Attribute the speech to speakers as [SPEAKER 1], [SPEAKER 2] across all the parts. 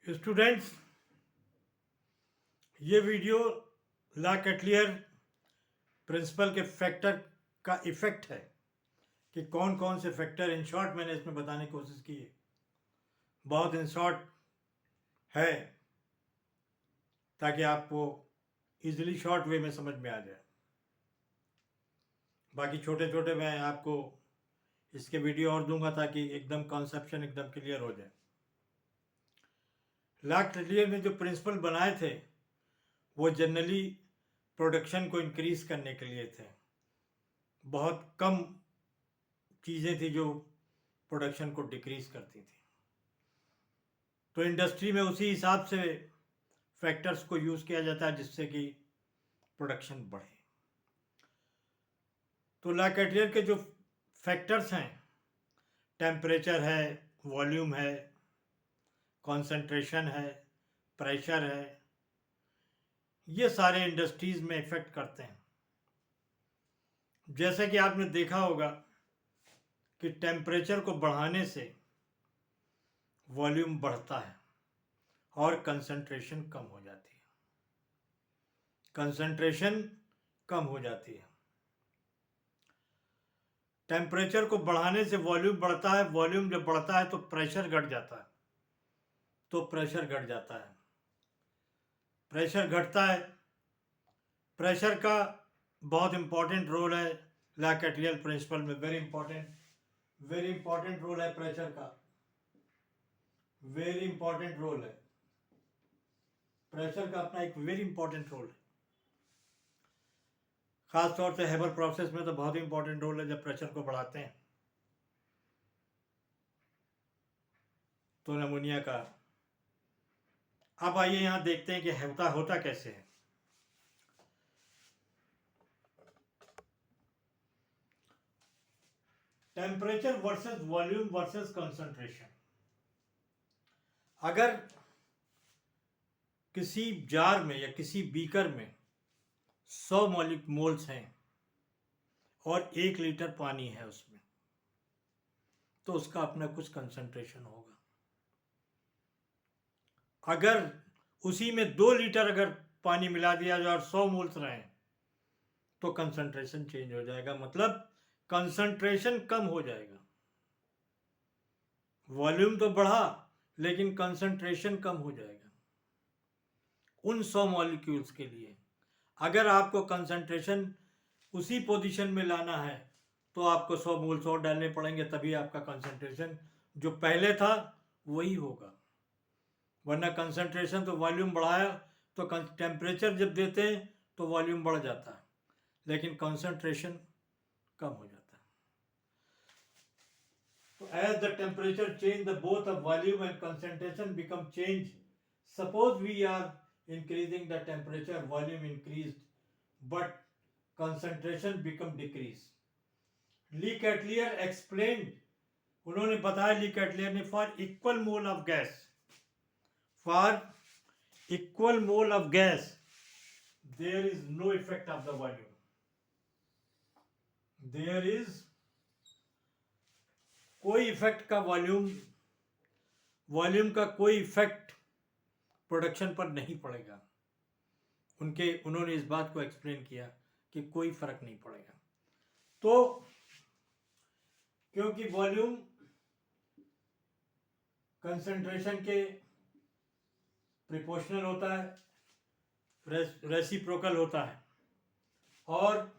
[SPEAKER 1] Students, ये video ला कैटलियर principal के factor का इफेक्ट है कि कौन कौन से फैक्टर इन शॉर्ट मैंने इसमें बताने की कोशिश की है। बहुत इन शॉर्ट है ताकि आपको इजीली शॉर्ट वे में समझ में आ जाए। बाकी छोटे छोटे मैं आपको इसके वीडियो और दूंगा ताकि एकदम कॉन्सेप्शन एकदम क्लियर हो जाए। ला कैटलियर ने जो प्रिंसिपल बनाए थे वो जनरली प्रोडक्शन को इंक्रीज करने के लिए थे। बहुत कम चीज़ें थी जो प्रोडक्शन को डिक्रीज करती थी, तो इंडस्ट्री में उसी हिसाब से फैक्टर्स को यूज़ किया जाता है जिससे कि प्रोडक्शन बढ़े। तो ला कैटलियर के जो फैक्टर्स हैं, टेम्परेचर है, वॉल्यूम है, कंसंट्रेशन है, प्रेशर है, ये सारे इंडस्ट्रीज में इफेक्ट करते हैं। जैसे कि आपने देखा होगा कि टेम्परेचर को बढ़ाने से वॉल्यूम बढ़ता है और कंसंट्रेशन कम हो जाती है। कंसंट्रेशन कम हो जाती है। टेम्परेचर को बढ़ाने से वॉल्यूम बढ़ता है। वॉल्यूम जब बढ़ता है तो प्रेशर घट जाता है। प्रेशर घटता है। प्रेशर का बहुत इंपॉर्टेंट रोल है ला कैटलियर प्रिंसिपल में। वेरी इंपॉर्टेंट रोल है प्रेशर का। वेरी इंपॉर्टेंट रोल है प्रेशर का। अपना एक वेरी इंपॉर्टेंट रोल है। खास तौर से हेबर प्रोसेस में तो बहुत ही इंपॉर्टेंट रोल है जब प्रेशर को बढ़ाते हैं तो नमूनिया का। अब आइए यहां देखते हैं कि होता कैसे है। Temperature versus volume versus concentration. अगर किसी जार में या किसी बीकर में 100 मोल्स हैं और 1 लीटर पानी है उसमें, तो उसका अपना कुछ कंसंट्रेशन होगा। अगर उसी में 2 लीटर अगर पानी मिला दिया जाए और 100 मोल्स रहें तो कंसंट्रेशन चेंज हो जाएगा, मतलब कंसंट्रेशन कम हो जाएगा। वॉल्यूम तो बढ़ा लेकिन कंसंट्रेशन कम हो जाएगा उन 100 मॉलिक्यूल्स के लिए। अगर आपको कंसंट्रेशन उसी पोजीशन में लाना है तो आपको 100 मोल्स और डालने पड़ेंगे, तभी आपका कंसंट्रेशन जो पहले था वही होगा। वरना कंसंट्रेशन तो वॉल्यूम बढ़ाया तो टेम्परेचर जब देते हैं तो वॉल्यूम बढ़ जाता है लेकिन कंसंट्रेशन कम हो जाता है। तो as the temperature change the both of volume and concentration become change. Suppose we are increasing the temperature, volume increased but concentration become decrease. Le Chatelier explained, उन्होंने बताया, ली कैटलियर ने, for equal mole of gas there is no effect of the volume. There is कोई effect का volume का कोई effect production पर नहीं पड़ेगा। उन्होंने इस बात को एक्सप्लेन किया कि कोई फर्क नहीं पड़ेगा। तो क्योंकि वॉल्यूम कंसंट्रेशन के प्रोपोर्शनल होता है, रेसिप्रोकल होता है, और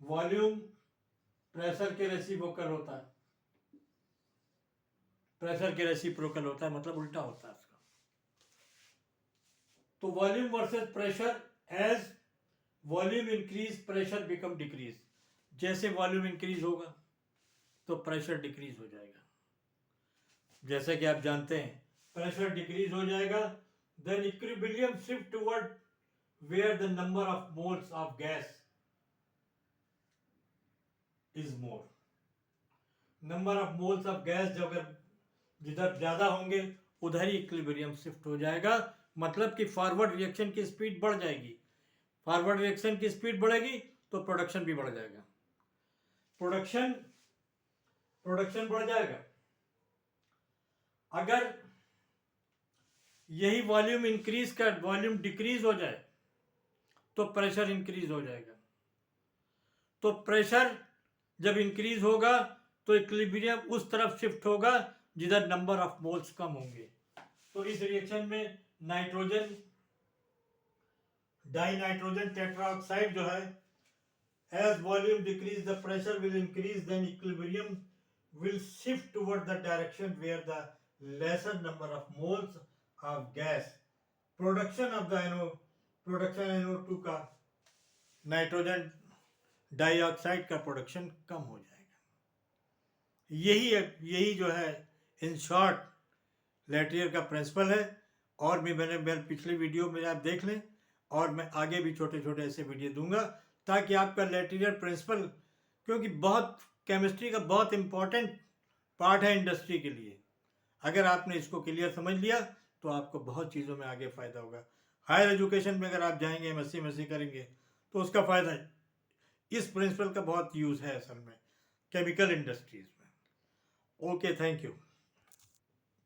[SPEAKER 1] वॉल्यूम प्रेशर के रेसिप्रोकल होता है। मतलब उल्टा होता है उसका। तो volume versus pressure, as volume increase pressure become decrease. जैसे वॉल्यूम इंक्रीज होगा तो प्रेशर डिक्रीज हो जाएगा। जैसे कि आप जानते हैं प्रेशर डिक्रीज हो जाएगा, then equilibrium shift toward where the number of moles of gas is more. Number of moles of gas जब अगर जिधर ज्यादा होंगे उधर ही इक्विलिब्रियम शिफ्ट हो जाएगा, मतलब कि फॉरवर्ड रिएक्शन की स्पीड बढ़ जाएगी। फॉरवर्ड रिएक्शन की स्पीड बढ़ेगी तो प्रोडक्शन भी बढ़ जाएगा। प्रोडक्शन बढ़ जाएगा। अगर यही वॉल्यूम इंक्रीज कर वॉल्यूम डिक्रीज हो जाए तो प्रेशर इंक्रीज हो जाएगा। तो प्रेशर जब इंक्रीज होगा तो इक्विलिब्रियम उस तरफ शिफ्ट होगा जिधर नंबर ऑफ मोल्स कम होंगे। तो इस रिएक्शन में नाइट्रोजन डाई नाइट्रोजन टेट्राऑक्साइड जो है, as volume decrease the pressure will increase, then equilibrium will shift toward the direction where the lesser number of moles of gas production of the NO2 का nitrogen dioxide का production कम हो जाएगा। यही जो है in short लैटियर का principal है। और भी मैंने पिछले वीडियो में आप देख लें, और मैं आगे भी छोटे छोटे ऐसे वीडियो दूंगा ताकि आपका लैटियर प्रिंसिपल, क्योंकि बहुत केमिस्ट्री का बहुत इम्पोर्टेंट पार्ट है इंडस्ट्री के लिए, अगर आपने इसको क्लियर समझ लिया तो आपको बहुत चीज़ों में आगे फ़ायदा होगा। हायर एजुकेशन में अगर आप जाएंगे एमएससी करेंगे तो उसका फ़ायदा इस प्रिंसिपल का बहुत यूज़ है असल में केमिकल इंडस्ट्रीज़ में। Okay, thank you.